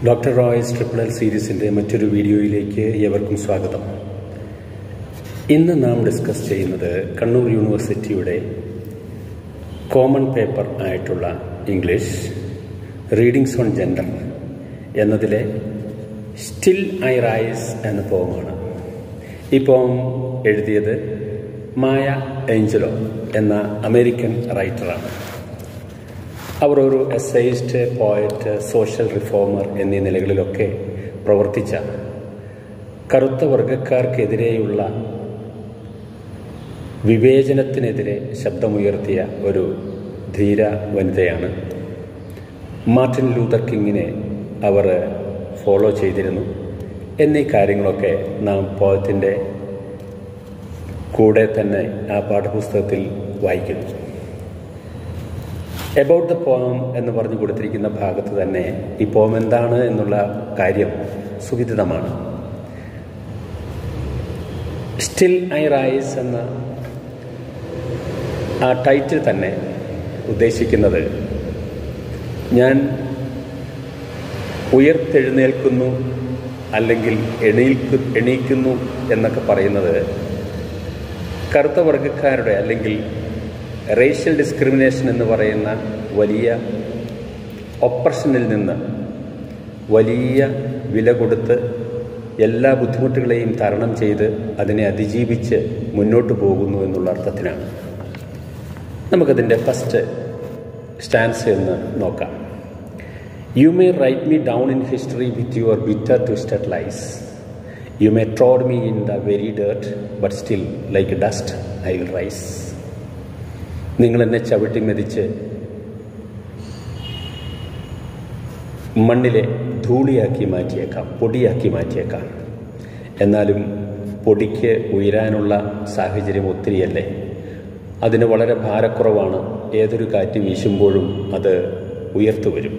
Doctor Royce triple L സീരീസിൻ്റെ മറ്റൊരു വീഡിയോയിലേക്ക് ഏവർക്കും സ്വാഗതം. ഇന്ന് നാം ഡിസ്കസ് ചെയ്യുന്നത് കണ്ണൂർ യൂണിവേഴ്സിറ്റിയുടെ കോമൺ പേപ്പർ ആയിട്ടുള്ള ഇംഗ്ലീഷ് റീഡിങ്സ് ഓൺ ജെൻഡർ എന്നതിലെ സ്റ്റിൽ ഐ റൈസ് എന്ന പോമാണ്. ഈ പോം എഴുതിയത് മായ ഏഞ്ചലോ എന്ന അമേരിക്കൻ റൈറ്ററാണ്. അവർ ഒരു എസ്സൈസ്റ്റ്, പോയറ്റ്, സോഷ്യൽ റിഫോമർ എന്നീ നിലകളിലൊക്കെ പ്രവർത്തിച്ച കറുത്ത വർഗക്കാർക്കെതിരെയുള്ള വിവേചനത്തിനെതിരെ ശബ്ദമുയർത്തിയ ഒരു ധീര വനിതയാണ്. മാർട്ടിൻ ലൂതർ കിങ്ങിനെ അവർ ഫോളോ ചെയ്തിരുന്നു എന്നീ കാര്യങ്ങളൊക്കെ നാം പോയത്തിൻ്റെ കൂടെ തന്നെ ആ പാഠപുസ്തകത്തിൽ വായിക്കുന്നു. എബൌട്ട് ദ പോം എന്ന് പറഞ്ഞു കൊടുത്തിരിക്കുന്ന ഭാഗത്ത് തന്നെ ഈ പോം എന്താണ് എന്നുള്ള കാര്യം സുവിദിതമാണ്. സ്റ്റിൽ ഐ റൈസ് എന്ന ആ ടൈറ്റിൽ തന്നെ ഉദ്ദേശിക്കുന്നത് ഞാൻ ഉയർത്തെഴുന്നേൽക്കുന്നു അല്ലെങ്കിൽ എണീക്കുന്നു എന്നൊക്കെ പറയുന്നത് കറുത്ത വർഗക്കാരുടെ അല്ലെങ്കിൽ റേഷ്യൽ ഡിസ്ക്രിമിനേഷൻ എന്ന് പറയുന്ന വലിയ ഒപ്രഷനിൽ നിന്ന് വലിയ വില കൊടുത്ത് എല്ലാ ബുദ്ധിമുട്ടുകളെയും തരണം ചെയ്ത് അതിനെ അതിജീവിച്ച് മുന്നോട്ട് പോകുന്നു എന്നുള്ള അർത്ഥത്തിലാണ്. നമുക്കതിൻ്റെ ഫസ്റ്റ് സ്റ്റാൻസ് എന്ന് നോക്കാം. You may write me down in history with your bitter twisted lies. You may ട്രോഡ് me in the very dirt but still like dust I will rice. നിങ്ങളെന്നെ ചവിട്ടി മെതിച്ച് മണ്ണിലെ ധൂളിയാക്കി മാറ്റിയേക്കാം, പൊടിയാക്കി മാറ്റിയേക്കാം. എന്നാലും പൊടിക്ക് ഉയരാനുള്ള സാഹചര്യം ഒത്തിരിയല്ലേ. അതിന് വളരെ ഭാരക്കുറവാണ്. ഏതൊരു കാറ്റ് വീശുമ്പോഴും അത് ഉയർത്തു വരും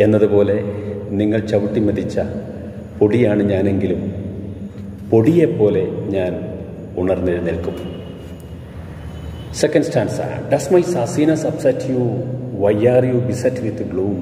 എന്നതുപോലെ നിങ്ങൾ ചവിട്ടി മെതിച്ച പൊടിയാണ് ഞാനെങ്കിലും പൊടിയെപ്പോലെ ഞാൻ ഉണർന്നെഴുന്നേൽക്കും. Second stanza. Does my sassiness upset you? Why are you beset with gloom?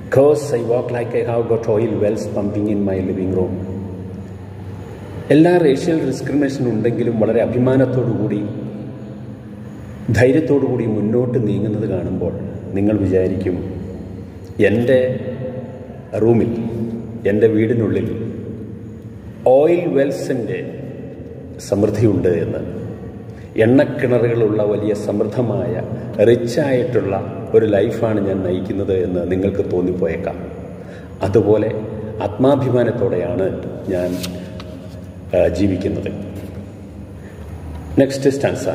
'Cause I walk like I have got oil wells pumping in my living room. എല്ലാ റേഷ്യൽ ഡിസ്ക്രിമിനേഷനും ഉണ്ടെങ്കിലും വളരെ അഭിമാനത്തോടുകൂടി ധൈര്യത്തോടുകൂടി മുന്നോട്ട് നീങ്ങുന്നത് കാണുമ്പോൾ നിങ്ങൾ വിചാരിക്കും എൻ്റെ റൂമിൽ, എൻ്റെ വീടിനുള്ളിൽ ഓയിൽ വെൽസിൻ്റെ സമൃദ്ധിയുണ്ട് എന്ന്. എണ്ണക്കിണറുകളുള്ള വലിയ സമൃദ്ധമായ റിച്ചായിട്ടുള്ള ഒരു ലൈഫാണ് ഞാൻ നയിക്കുന്നത് എന്ന് നിങ്ങൾക്ക് തോന്നിപ്പോയേക്കാം. അതുപോലെ ആത്മാഭിമാനത്തോടെയാണ് ഞാൻ ജീവിക്കുന്നത്. Next stanza.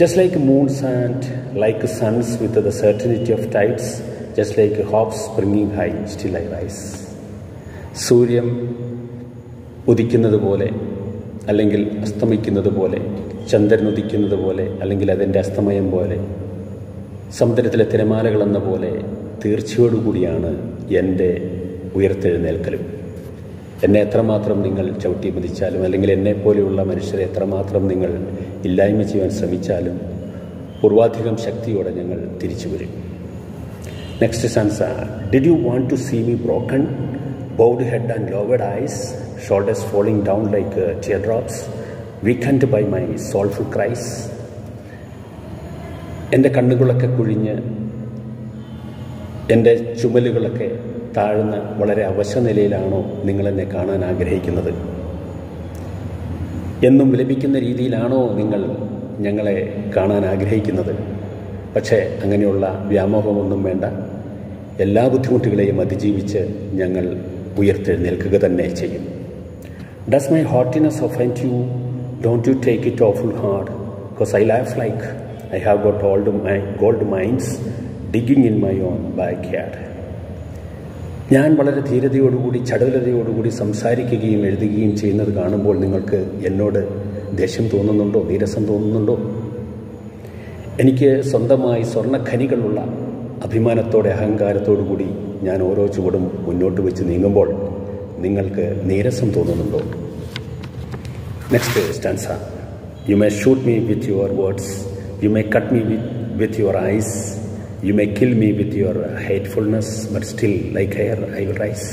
Just like moons and like sons with the certainty of tides, just like hops springing high still I rice. സൂര്യൻ ഉദിക്കുന്നത് പോലെ അല്ലെങ്കിൽ അസ്തമിക്കുന്നത് പോലെ, ചന്ദ്രൻ ഉദിക്കുന്നത് പോലെ അല്ലെങ്കിൽ അതിൻ്റെ അസ്തമയം പോലെ, സമുദ്രത്തിലെ തിരമാലകളെന്ന പോലെ തീർച്ചയോടുകൂടിയാണ് എൻ്റെ ഉയർത്തെഴുന്നേൽക്കലും. എന്നെ എത്രമാത്രം നിങ്ങൾ ചവിട്ടി മതിച്ചാലും അല്ലെങ്കിൽ എന്നെപ്പോലെയുള്ള മനുഷ്യരെ എത്രമാത്രം നിങ്ങൾ ഇല്ലായ്മ ചെയ്യാൻ ശ്രമിച്ചാലും പൂർവാധികം ശക്തിയോടെ ഞങ്ങൾ തിരിച്ചു വരും. Next stanza. Did you want to see me broken, bowed head and lowered eyes, shoulders falling down like teardrops, weakened by my soulful cries? എൻ്റെ കണ്ണുകളൊക്കെ കുഴിഞ്ഞ് എൻ്റെ ചുമലുകളൊക്കെ താഴ്ന്ന വളരെ അവശനിലയിലാണോ നിങ്ങളെന്നെ കാണാൻ ആഗ്രഹിക്കുന്നത്? എന്നും വിലപിക്കുന്ന രീതിയിലാണോ നിങ്ങൾ ഞങ്ങളെ കാണാൻ ആഗ്രഹിക്കുന്നത്? പക്ഷേ അങ്ങനെയുള്ള വ്യാമോഹമൊന്നും വേണ്ട. എല്ലാ ബുദ്ധിമുട്ടുകളെയും അതിജീവിച്ച് ഞങ്ങൾ ഉയർത്തെഴുന്നേൽക്കുക തന്നെ ചെയ്യും. Does my haughtiness offend you? Don't you take it awful hard, 'cause I laugh like I have got all my gold mines digging in my own backyard. ഞാൻ വളരെ ധീരതയോടുകൂടി ചടുലതയോടുകൂടി സംസാരിക്കുകയും എഴുതുകയും ചെയ്യുന്നത് കാണുമ്പോൾ നിങ്ങൾക്ക് എന്നോട് ദേഷ്യം തോന്നുന്നുണ്ടോ, നീരസം തോന്നുന്നുണ്ടോ? എനിക്ക് സ്വന്തമായി സ്വർണ്ണഖനികളുള്ള അഭിമാനത്തോടെ അഹങ്കാരത്തോടുകൂടി ഞാൻ ഓരോ ചുവടും മുന്നോട്ട് വെച്ച് നീങ്ങുമ്പോൾ നിങ്ങൾക്ക് നീരസം തോന്നുന്നുണ്ടോ? Next stanza. You may shoot me with your words, you may cut me with your eyes, You may kill me with your hatefulness, but still, like air, I will rise.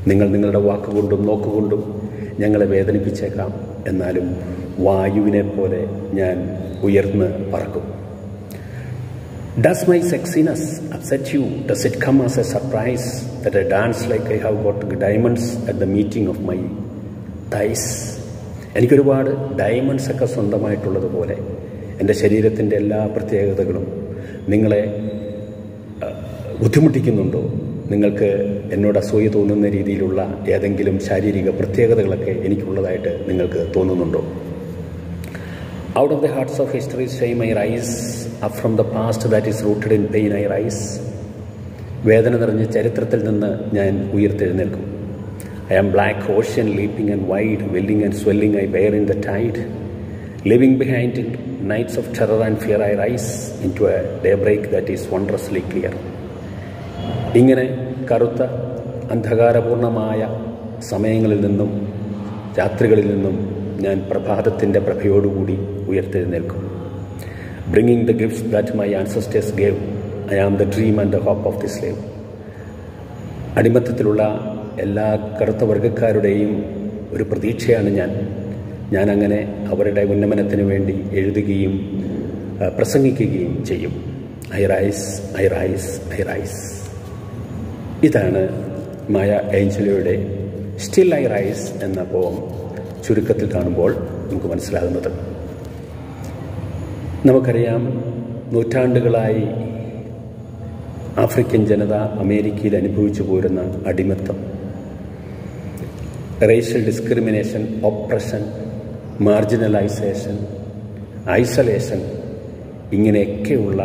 നിങ്ങൾ നിങ്ങളുടെ വാക്കുകൊണ്ടും നോക്കുകൊണ്ടും ഞങ്ങളെ വേദനിപ്പിച്ചേക്കാം, എന്നാലും വായുവിനെ പോലെ ഞാൻ ഉയർന്ന് പറക്കും. Does my sexiness upset you? Does it come as a surprise that I dance like I have got diamonds at the meeting of my thighs? എനിക്കൊരുപാട് ഡയമണ്ട്സ് ഒക്കെ സ്വന്തമായിട്ടുള്ളതുപോലെ എൻ്റെ ശരീരത്തിൻ്റെ എല്ലാ പ്രത്യേകതകളും നിങ്ങളെ ബുദ്ധിമുട്ടിക്കുന്നുണ്ടോ? നിങ്ങൾക്ക് എന്നോട് അസൂയ തോന്നുന്ന രീതിയിലുള്ള ഏതെങ്കിലും ശാരീരിക പ്രത്യേകതകളൊക്കെ എനിക്കുള്ളതായിട്ട് നിങ്ങൾക്ക് തോന്നുന്നുണ്ടോ? Out of the hearts of history's shame I rise, up from the past that is rooted in pain I rise. വേദന നിറഞ്ഞ ചരിത്രത്തിൽ നിന്ന് ഞാൻ ഉയർത്തെഴുന്നേൽക്കും. I am black ocean leaping and wide, welling and swelling I bear in the tide. Leaving behind in nights of terror and fear I rise into a daybreak that is wondrously clear. ഇങ്ങനെ കറുത്ത അന്ധകാരപൂർണമായ സമയങ്ങളിൽ നിന്നും രാത്രികളിൽ നിന്നും ഞാൻ പ്രഭാതത്തിൻ്റെ പ്രഭയോടുകൂടി ഉയർത്തെഴുന്നേൽക്കും. Bringing the gifts that my ancestors gave, I am the dream and the hope of the slave. അടിമത്തത്തിലുള്ള എല്ലാ കറുത്ത വർഗ്ഗക്കാരുടെയും ഒരു പ്രതീക്ഷയാണ് ഞാൻ അങ്ങനെ അവരുടെ ഉന്നമനത്തിന് വേണ്ടി എഴുതുകയും പ്രസംഗിക്കുകയും ചെയ്യും. I rise, I rise, I rise. ഇതാണ് മായ ഏഞ്ചലോയുടെ സ്റ്റിൽ ഐ റൈസ് എന്ന പോം ചുരുക്കത്തിൽ കാണുമ്പോൾ നമുക്ക് മനസ്സിലാകുന്നത്. നമുക്കറിയാം, നൂറ്റാണ്ടുകളായി ആഫ്രിക്കൻ ജനത അമേരിക്കയിൽ അനുഭവിച്ചു പോരുന്ന അടിമത്തം, racial discrimination, oppression, marginalisation, isolation, ഇങ്ങനെയൊക്കെയുള്ള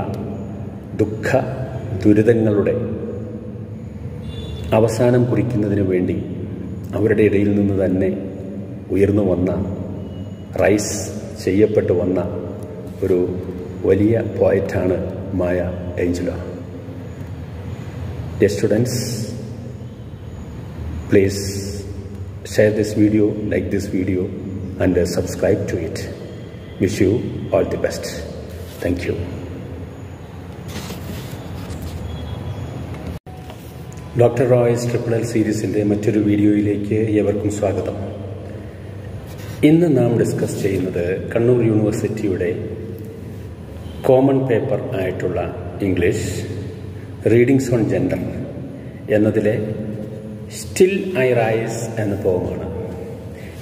ദുഃഖ ദുരിതങ്ങളുടെ അവസാനം കുറിക്കുന്നതിന് വേണ്ടി അവരുടെ ഇടയിൽ നിന്ന് തന്നെ ഉയർന്നു വന്ന, റൈസ് ചെയ്യപ്പെട്ടു വന്ന ഒരു വലിയ പോയറ്റാണ് മായ Angelo. Dear students, please share this video, like this video and subscribe to it. Wish you all the best. Thank you. Doctor Royce triple L സീരീസിൻ്റെ മറ്റൊരു വീഡിയോയിലേക്ക് ഏവർക്കും സ്വാഗതം. ഇന്ന് നാം ഡിസ്കസ് ചെയ്യുന്നത് കണ്ണൂർ യൂണിവേഴ്സിറ്റിയുടെ കോമൺ പേപ്പർ ആയിട്ടുള്ള ഇംഗ്ലീഷ് റീഡിങ്സ് ഓൺ ജെൻഡർ എന്നതിലെ സ്റ്റിൽ ഐ റൈസ് എന്ന പോമാണ്.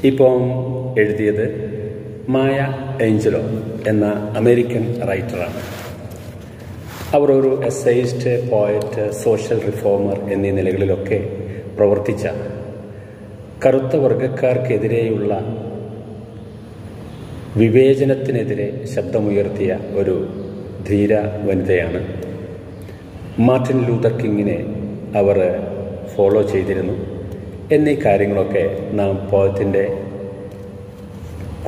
ഈ പോം എഴുതിയത് മായ ഏഞ്ചലോ എന്ന അമേരിക്കൻ റൈറ്ററാണ്. അവർ ഒരു എസ്സേയിസ്റ്റ്, പോയറ്റ്, സോഷ്യൽ റിഫോമർ എന്നീ നിലകളിലൊക്കെ പ്രവർത്തിച്ച കറുത്ത വർഗക്കാർക്കെതിരെയുള്ള വിവേചനത്തിനെതിരെ ശബ്ദമുയർത്തിയ ഒരു ധീര വനിതയാണ്. മാർട്ടിൻ ലൂതർ കിങ്ങിനെ അവർ ഫോളോ ചെയ്തിരുന്നു എന്നീ കാര്യങ്ങളൊക്കെ നാം പോയത്തിൻ്റെ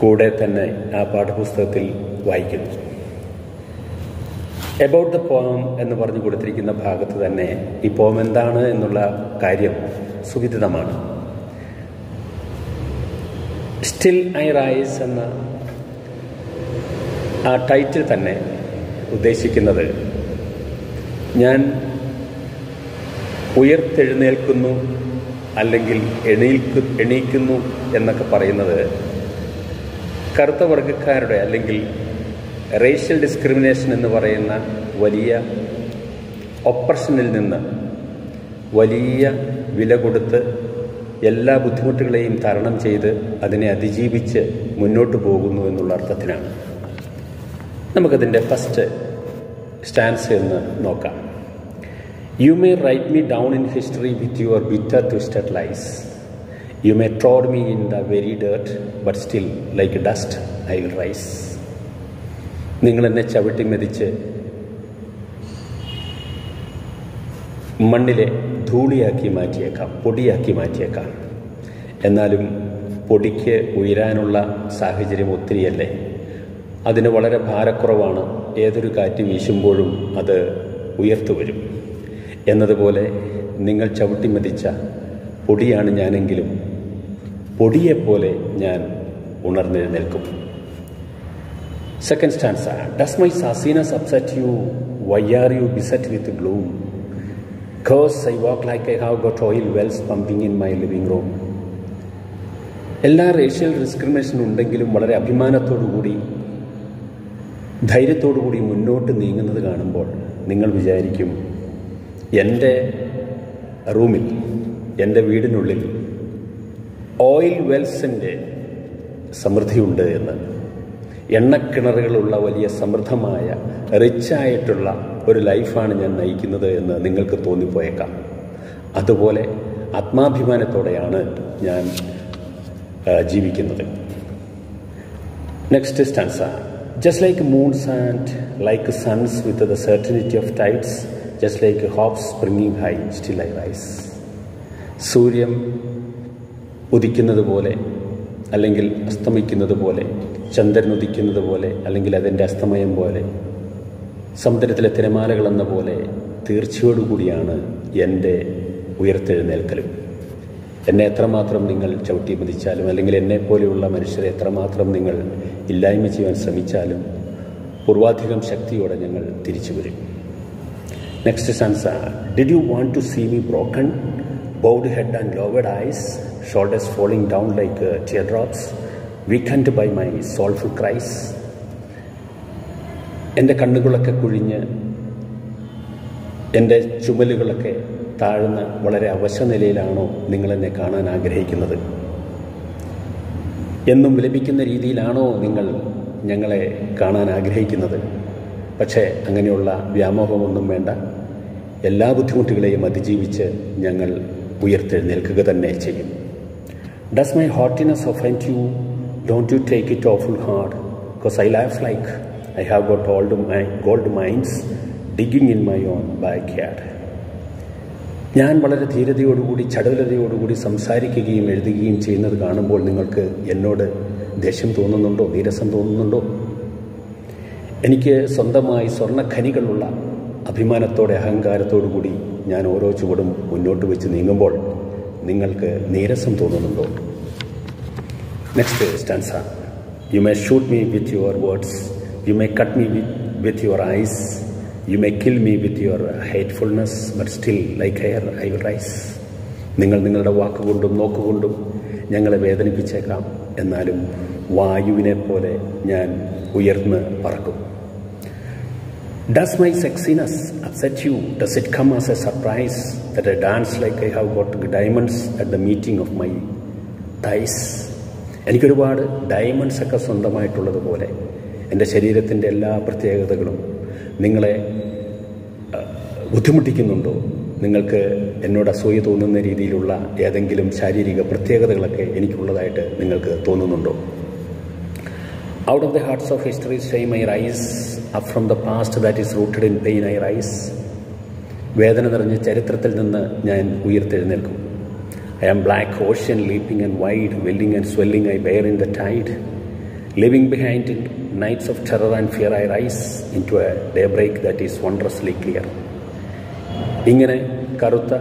കൂടെ തന്നെ ആ പാഠപുസ്തകത്തിൽ വായിക്കുന്നു. എബൌട്ട് ദ പോം എന്ന് പറഞ്ഞു കൊടുത്തിരിക്കുന്ന ഭാഗത്ത് തന്നെ ഈ പോം എന്താണ് എന്നുള്ള കാര്യം സുവിദിതമാണ്. സ്റ്റിൽ ഐ റൈസ് എന്ന ആ ടൈറ്റിൽ തന്നെ ഉദ്ദേശിക്കുന്നത് ഞാൻ ഉയർത്തെഴുന്നേൽക്കുന്നു അല്ലെങ്കിൽ എണീക്കുന്നു എന്നൊക്കെ പറയുന്നത് കറുത്ത വർഗ്ഗക്കാരുടെ അല്ലെങ്കിൽ റേഷ്യൽ ഡിസ്ക്രിമിനേഷൻ എന്ന് പറയുന്ന വലിയ ഒപ്രഷനിൽ നിന്ന് വലിയ വില കൊടുത്ത് എല്ലാ ബുദ്ധിമുട്ടുകളെയും തരണം ചെയ്ത് അതിനെ അതിജീവിച്ച് മുന്നോട്ട് പോകുന്നു എന്നുള്ള അർത്ഥത്തിനാണ്. നമുക്കതിൻ്റെ ഫസ്റ്റ് സ്റ്റാൻസ് എന്ന് നോക്കാം. You may write me down in history with your bitter twisted lies. You may ട്രോഡ് me in the very dirt but still like dust I will rice. നിങ്ങളെന്നെ ചവിട്ടി മെതിച്ച് മണ്ണിലെ ധൂളിയാക്കി മാറ്റിയേക്കാം, പൊടിയാക്കി മാറ്റിയേക്കാം. എന്നാലും പൊടിക്ക് ഉയരാനുള്ള സാഹചര്യം ഒത്തിരിയല്ലേ. അതിന് വളരെ ഭാരക്കുറവാണ്. ഏതൊരു കാറ്റ് വീശുമ്പോഴും അത് ഉയർത്തു വരും എന്നതുപോലെ നിങ്ങൾ ചവിട്ടി മെതിച്ച പൊടിയാണ് ഞാനെങ്കിലും പൊടിയെപ്പോലെ ഞാൻ ഉണർന്നെഴുന്നേൽക്കും. Second stanza. Does my sassiness upset you? why are you beset with gloom? Cause I walk like I have got oil wells pumping in my living room. എല്ലാ റേഷ്യൽ ഡിസ്ക്രിമിനേഷൻ ഉണ്ടെങ്കിലും വളരെ അഭിമാനത്തോടുകൂടി ധൈര്യത്തോടുകൂടി മുന്നോട്ട് നീങ്ങുന്നത് കാണുമ്പോൾ നിങ്ങൾ വിചാരിക്കും, എൻ്റെ റൂമിൽ, എൻ്റെ വീടിനുള്ളിൽ ഓയിൽ വെൽസിൻ്റെ സമൃദ്ധിയുണ്ട് എന്ന്. എണ്ണക്കിണറുകളുള്ള വലിയ സമൃദ്ധമായ റിച്ചായിട്ടുള്ള ഒരു ലൈഫാണ് ഞാൻ നയിക്കുന്നത് എന്ന് നിങ്ങൾക്ക് തോന്നിപ്പോയേക്കാം. അതുപോലെ ആത്മാഭിമാനത്തോടെയാണ് ഞാൻ ജീവിക്കുന്നത്. Next stanza. Just like moons and like suns with the certainty of tides, just like hopes springing high, still I rise. സൂര്യൻ ഉദിക്കുന്നത് പോലെ, അല്ലെങ്കിൽ അസ്തമിക്കുന്നത് പോലെ, ചന്ദ്രൻ ഉദിക്കുന്നത് പോലെ, അല്ലെങ്കിൽ അതിൻ്റെ അസ്തമയം പോലെ, സമുദ്രത്തിലെ തിരമാലകളെന്ന പോലെ തീർച്ചയോടുകൂടിയാണ് എൻ്റെ ഉയർത്തെഴുന്നേൽക്കലും. എന്നെ എത്രമാത്രം നിങ്ങൾ ചവിട്ടി മതിച്ചാലും, അല്ലെങ്കിൽ എന്നെപ്പോലെയുള്ള മനുഷ്യരെ എത്രമാത്രം നിങ്ങൾ ഇല്ലായ്മ ചെയ്യാൻ ശ്രമിച്ചാലും പൂർവാധികം ശക്തിയോടെ ഞങ്ങൾ തിരിച്ചു വരും. Next stanza. Did you want to see me broken, bowed head and lowered eyes, shoulders falling down like teardrops, weakened by my soulful cries. എൻ്റെ കണ്ണുകളൊക്കെ കുഴിഞ്ഞ്, എൻ്റെ ചുമലുകളൊക്കെ താഴ്ന്ന വളരെ അവശനിലയിലാണോ നിങ്ങളെന്നെ കാണാൻ ആഗ്രഹിക്കുന്നത്? എന്നും വിലപിക്കുന്ന രീതിയിലാണോ നിങ്ങൾ ഞങ്ങളെ കാണാൻ ആഗ്രഹിക്കുന്നത്? പക്ഷേ അങ്ങനെയുള്ള വ്യാമോഹമൊന്നും വേണ്ട. എല്ലാ ബുദ്ധിമുട്ടുകളെയും അതിജീവിച്ച് ഞങ്ങൾ ഉയർത്തെഴുന്നേൽക്കുക തന്നെ ചെയ്യും. Does my haughtiness offend you? Don't you take it awful hard, because I laugh like I have got gold mines digging in my own backyard. ഞാൻ വളരെ ധീരതയോടുകൂടി ചടുലതയോടുകൂടി സംസാരിക്കുകയും എഴുതുകയും ചെയ്യുന്നത് കാണുമ്പോൾ നിങ്ങൾക്ക് എന്നോട് ദേഷ്യം തോന്നുന്നുണ്ടോ, നീരസം തോന്നുന്നുണ്ടോ? എനിക്ക് സ്വന്തമായി സ്വർണ്ണഖനികളുള്ള അഭിമാനത്തോടെ അഹങ്കാരത്തോടുകൂടി ഞാൻ ഓരോ ചുവടും മുന്നോട്ട് വെച്ച് നീങ്ങുമ്പോൾ നിങ്ങൾക്ക് നീരസം തോന്നുന്നുണ്ടോ? Next stanza. You may shoot me with your words, you may cut me with your eyes, You may kill me with your hatefulness, but still, like air, I will rise. നിങ്ങൾ നിങ്ങളുടെ വാക്കുകൊണ്ടും നോക്കുകൊണ്ടും ഞങ്ങളെ വേദനിപ്പിച്ചേക്കാം, എന്നാലും വായുവിനെ പോലെ ഞാൻ ഉയർന്ന് പറക്കും. Does my sexiness upset you? Does it come as a surprise that I dance like I have got diamonds at the meeting of my thighs? എനിക്കൊരുപാട് ഡയമണ്ട്സൊക്കെ സ്വന്തമായിട്ടുള്ളതുപോലെ എൻ്റെ ശരീരത്തിൻ്റെ എല്ലാ പ്രത്യേകതകളും നിങ്ങളെ ബുദ്ധിമുട്ടിക്കുന്നുണ്ടോ? നിങ്ങൾക്ക് എന്നോട് അസൂയ തോന്നുന്ന രീതിയിലുള്ള ഏതെങ്കിലും ശാരീരിക പ്രത്യേകതകളൊക്കെ എനിക്കുള്ളതായിട്ട് നിങ്ങൾക്ക് തോന്നുന്നുണ്ടോ? Out of the huts of history shame I rise, up from the past that is rooted in pain I rise. വേദന നിറഞ്ഞ ചരിത്രത്തിൽ നിന്ന് ഞാൻ ഉയർത്തെഴുന്നേൽക്കും. I am black ocean leaping and wide, welling and swelling I bear in the tide. Leaving behind nights of terror and fear, I rise into a daybreak that is wondrously clear. ഇങ്ങനെ കറുത്ത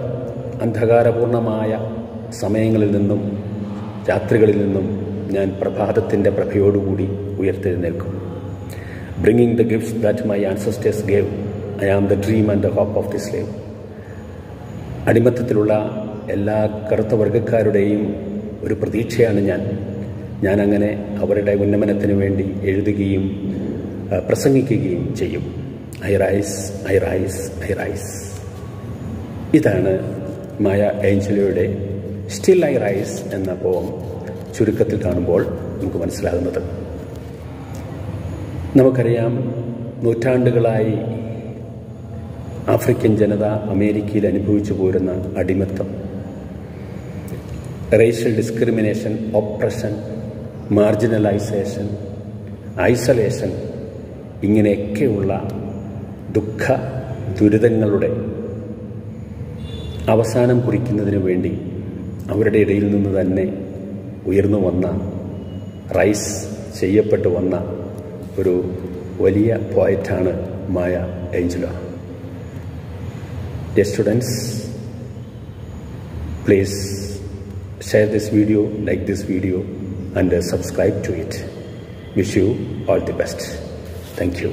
അന്ധകാരപൂർണമായ സമയങ്ങളിൽ നിന്നും രാത്രികളിൽ നിന്നും ഞാൻ പ്രഭാതത്തിൻ്റെ പ്രഭയോടുകൂടി ഉയർത്തെഴുന്നേൽക്കും. Bringing the gifts that my ancestors gave, I am the dream and the hope of the slave. അടിമത്തത്തിലുള്ള എല്ലാ കറുത്ത വർഗ്ഗക്കാരുടെയും ഒരു പ്രതീക്ഷയാണ് ഞാനങ്ങനെ അവരുടെ ഉന്നമനത്തിന് വേണ്ടി എഴുതുകയും പ്രസംഗിക്കുകയും ചെയ്യും. I rice, I rice, I rice. ഇതാണ് മായ ഏഞ്ചലോയുടെ സ്റ്റിൽ ഐ റൈസ് എന്ന പോം ചുരുക്കത്തിൽ കാണുമ്പോൾ നമുക്ക് മനസ്സിലാകുന്നത്. നമുക്കറിയാം, നൂറ്റാണ്ടുകളായി ആഫ്രിക്കൻ ജനത അമേരിക്കയിൽ അനുഭവിച്ചു പോരുന്ന അടിമത്തം, racial discrimination, oppression, marginalisation, isolation, ഇങ്ങനെയൊക്കെയുള്ള ദുഃഖ ദുരിതങ്ങളുടെ അവസാനം കുറിക്കുന്നതിന് വേണ്ടി അവരുടെ ഇടയിൽ നിന്ന് തന്നെ ഉയർന്നു വന്ന, റൈസ് ചെയ്യപ്പെട്ടു വന്ന ഒരു വലിയ പോയറ്റാണ് മായ Angelo. Dear students, please share this video, like this video, and subscribe to it. Wish you all the best. Thank you.